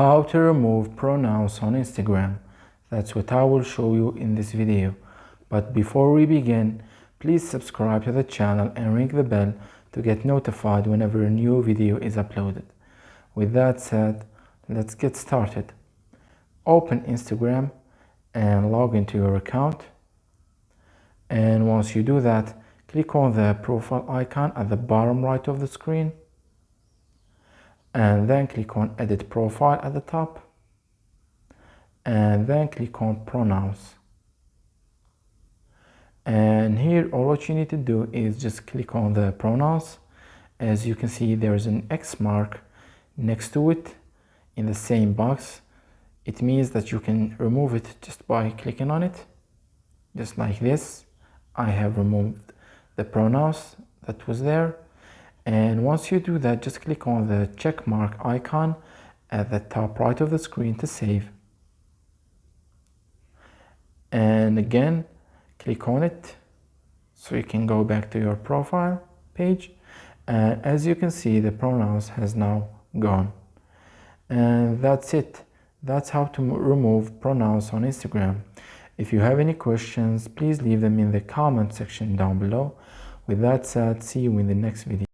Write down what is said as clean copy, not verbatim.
How to remove pronouns on Instagram. That's what I will show you in this video. But before we begin, please subscribe to the channel and ring the bell to get notified whenever a new video is uploaded. With that said, let's get started. Open Instagram and log into your account. And once you do that, click on the profile icon at the bottom right of the screen. And then click on edit profile at the top, and then click on pronouns. And here all what you need to do is just click on the pronouns. As you can see, there is an X mark next to it in the same box. It means that you can remove it just by clicking on it, just like this. I have removed the pronouns that was there. And once you do that, just click on the check mark icon at the top right of the screen to save. And again, click on it so you can go back to your profile page. And as you can see, the pronouns has now gone. And that's it. That's how to remove pronouns on Instagram. If you have any questions, please leave them in the comment section down below. With that said, see you in the next video.